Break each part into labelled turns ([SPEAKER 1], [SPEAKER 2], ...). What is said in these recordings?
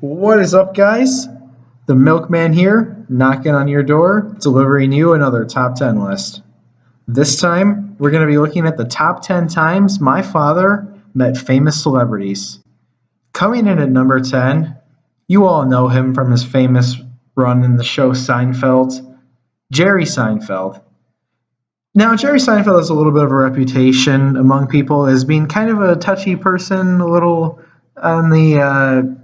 [SPEAKER 1] What is up, guys? The Milkman here, knocking on your door, delivering you another top 10 list. This time, we're going to be looking at the top 10 times my father met famous celebrities. Coming in at number 10, you all know him from his famous run in the show Seinfeld, Jerry Seinfeld. Now, Jerry Seinfeld has a little bit of a reputation among people as being kind of a touchy person, a little on the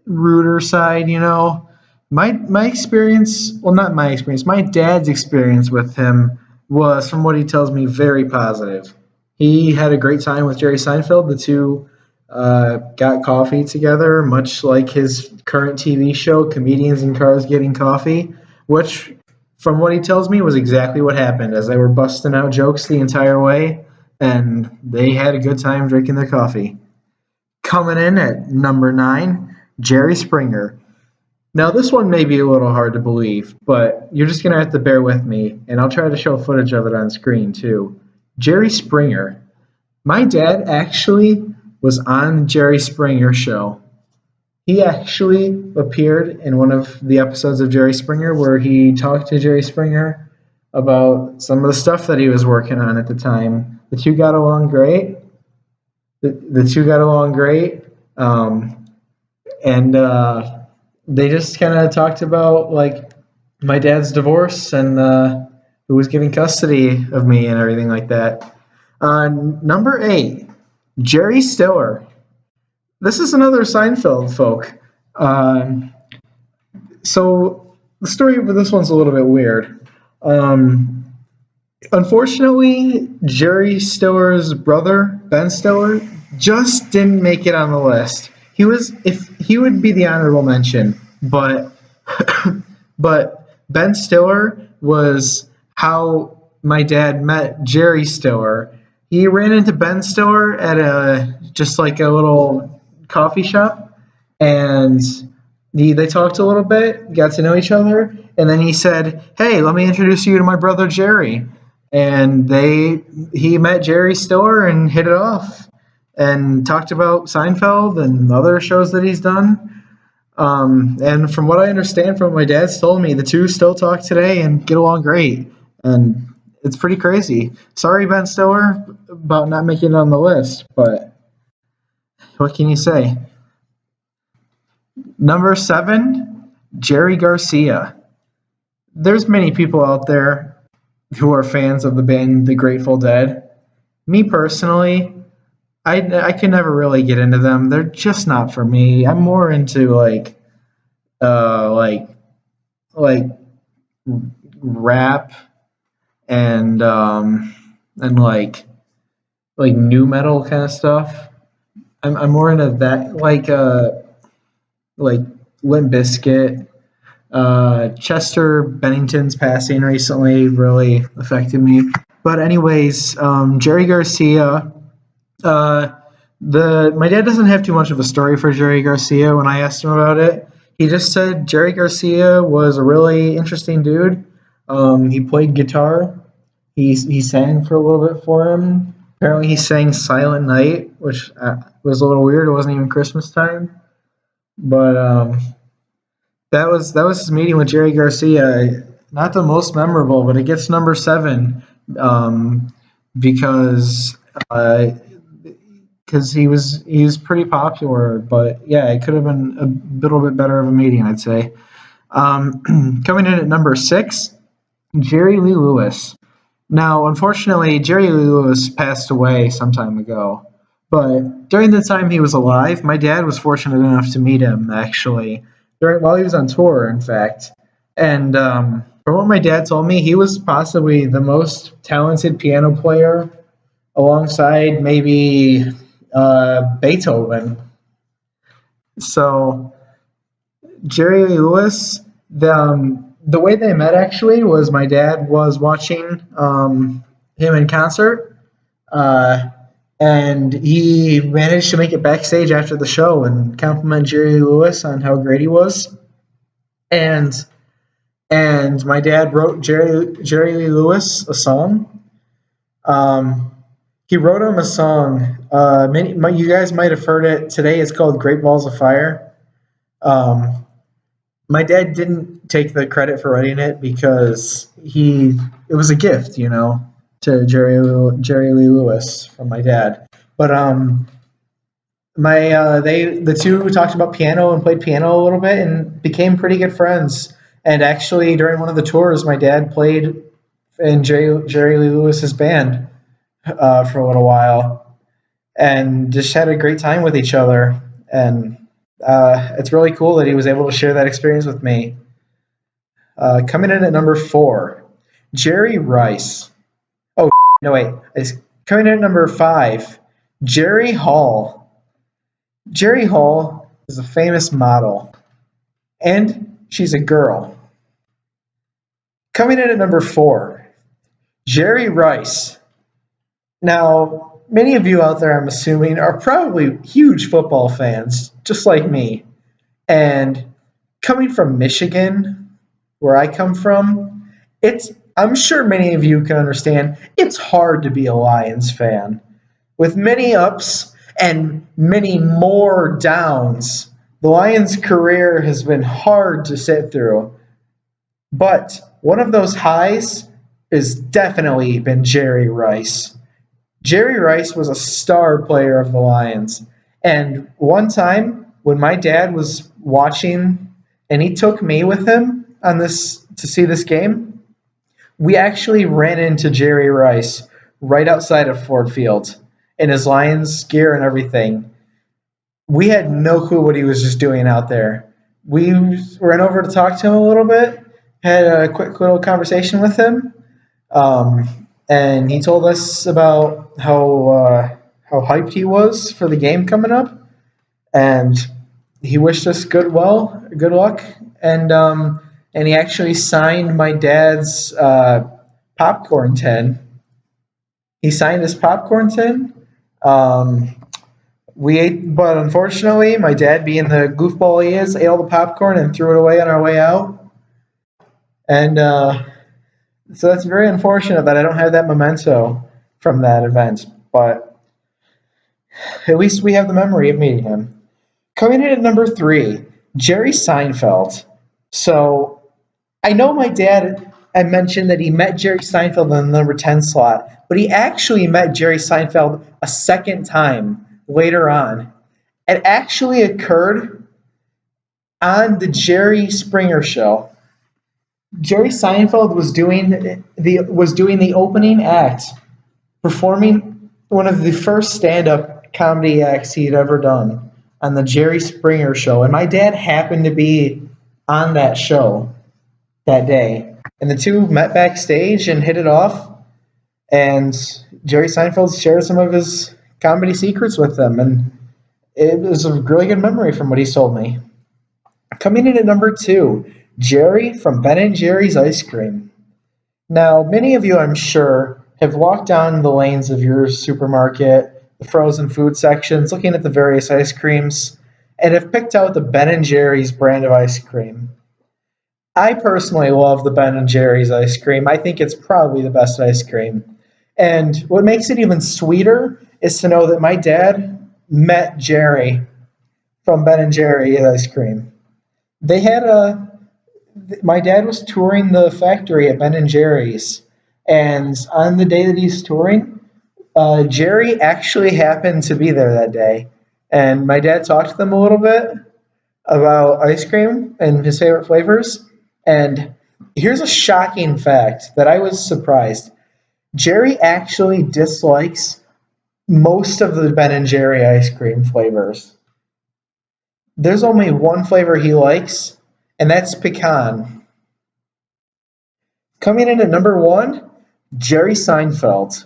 [SPEAKER 1] ruder side, you know. My experience, well, not my experience, my dad's experience with him was, from what he tells me, very positive. He had a great time with Jerry Seinfeld. The two got coffee together, much like his current TV show, Comedians in Cars Getting Coffee, which, from what he tells me, was exactly what happened, as they were busting out jokes the entire way, and they had a good time drinking their coffee. Coming in at number 9, Jerry Springer. Now, this one may be a little hard to believe, but you're just going to have to bear with me, and I'll try to show footage of it on screen, too. Jerry Springer. My dad actually was on the Jerry Springer show. He actually appeared in one of the episodes of Jerry Springer where he talked to Jerry Springer about some of the stuff that he was working on at the time. The two got along great. The two got along great. And they just kind of talked about, like, my dad's divorce and who was giving custody of me and everything like that. Number 8, Jerry Stiller. This is another Seinfeld folk. So the story for this one's a little bit weird. Unfortunately, Jerry Stiller's brother, Ben Stiller, just didn't make it on the list. He would be the honorable mention, but Ben Stiller was how my dad met Jerry Stiller. He ran into Ben Stiller at just like a little coffee shop, and they talked a little bit, got to know each other, and then he said, "Hey, let me introduce you to my brother Jerry." And he met Jerry Stiller and hit it off, and talked about Seinfeld and other shows that he's done. And from what I understand, from what my dad's told me, the two still talk today and get along great. And it's pretty crazy. Sorry, Ben Stiller, about not making it on the list, but what can you say? Number 7, Jerry Garcia. There's many people out there who are fans of the band The Grateful Dead. Me personally, I can never really get into them. They're just not for me. I'm more into like rap and like new metal kind of stuff. I'm more into that, like Limp Bizkit. Chester Bennington's passing recently really affected me. But anyways, Jerry Garcia. My dad doesn't have too much of a story for Jerry Garcia. When I asked him about it, he just said Jerry Garcia was a really interesting dude. He played guitar. He sang for a little bit for him. Apparently, he sang "Silent Night," which was a little weird. It wasn't even Christmas time, but that was his meeting with Jerry Garcia. Not the most memorable, but it gets number 7 because he was pretty popular. But yeah, it could have been a little bit better of a meeting, I'd say. Coming in at number 6, Jerry Lee Lewis. Now, unfortunately, Jerry Lee Lewis passed away some time ago. But during the time he was alive, my dad was fortunate enough to meet him, actually, while he was on tour, in fact. And from what my dad told me, he was possibly the most talented piano player alongside maybe Beethoven. So Jerry Lee Lewis, the way they met actually was my dad was watching him in concert, and he managed to make it backstage after the show and compliment Jerry Lee Lewis on how great he was. And my dad wrote Jerry Lee Lewis a song. He wrote him a song. You guys might have heard it today. It's called "Great Balls of Fire." My dad didn't take the credit for writing it because it was a gift, to Jerry Lee Lewis from my dad. But the two talked about piano and played piano a little bit and became pretty good friends. And actually, during one of the tours, my dad played in Jerry Lee Lewis's band for a little while, and just had a great time with each other. And it's really cool that he was able to share that experience with me. Coming in at number 4, Jerry Rice. Oh no, wait, coming in at number 5, Jerry Hall. Jerry Hall is a famous model, and she's a girl. Coming in at number 4, Jerry Rice. Now, many of you out there, I'm assuming, are probably huge football fans, just like me. And coming from Michigan, where I come from, I'm sure many of you can understand it's hard to be a Lions fan. With many ups and many more downs, the Lions' career has been hard to sit through. But one of those highs has definitely been Jerry Rice. Jerry Rice was a star player of the Lions. And one time when my dad was watching and he took me with him to see this game, we actually ran into Jerry Rice right outside of Ford Field in his Lions gear and everything. We had no clue what he was just doing out there. We ran over to talk to him a little bit, had a quick little conversation with him, and he told us about how hyped he was for the game coming up, and he wished us good luck, and he actually signed my dad's popcorn tin. He signed his popcorn tin. We ate, but unfortunately, my dad, being the goofball he is, ate all the popcorn and threw it away on our way out. And so that's very unfortunate that I don't have that memento from that event. But at least we have the memory of meeting him. Coming in at number 3, Jerry Seinfeld. So I know my dad, I mentioned that he met Jerry Seinfeld in the number 10 slot, but he actually met Jerry Seinfeld a second time later on. It actually occurred on the Jerry Springer Show. Jerry Seinfeld was doing the opening act, performing one of the first stand-up comedy acts he'd ever done on the Jerry Springer Show, and my dad happened to be on that show that day, and the two met backstage and hit it off, and Jerry Seinfeld shared some of his comedy secrets with them, and it was a really good memory from what he told me. Coming in at number 2, Jerry from Ben & Jerry's Ice Cream. Now, many of you, I'm sure, have walked down the lanes of your supermarket, the frozen food sections, looking at the various ice creams, and have picked out the Ben & Jerry's brand of ice cream. I personally love the Ben & Jerry's ice cream. I think it's probably the best ice cream. And what makes it even sweeter is to know that my dad met Jerry from Ben & Jerry's ice cream. My dad was touring the factory at Ben & Jerry's, and on the day that he's touring, Jerry actually happened to be there that day. And my dad talked to them a little bit about ice cream and his favorite flavors. And here's a shocking fact that I was surprised. Jerry actually dislikes most of the Ben & Jerry ice cream flavors. There's only one flavor he likes, and that's pecan. Coming in at number 1, Jerry Seinfeld.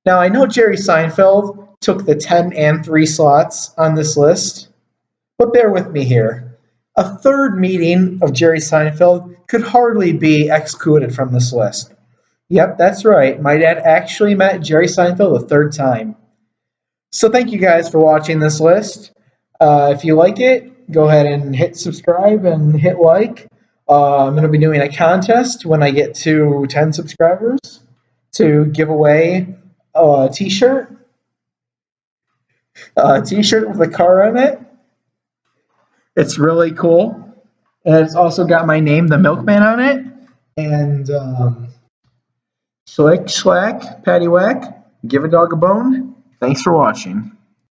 [SPEAKER 1] Now, I know Jerry Seinfeld took the 10 and 3 slots on this list, but bear with me here. A third meeting of Jerry Seinfeld could hardly be excluded from this list. Yep, that's right. My dad actually met Jerry Seinfeld a third time. So thank you guys for watching this list. If you like it, go ahead and hit subscribe and hit like. I'm going to be doing a contest when I get to 10 subscribers to give away a t-shirt with a car on it. It's really cool. And it's also got my name, the Milkman, on it. And slick, slack, patty whack, give a dog a bone. Thanks for watching.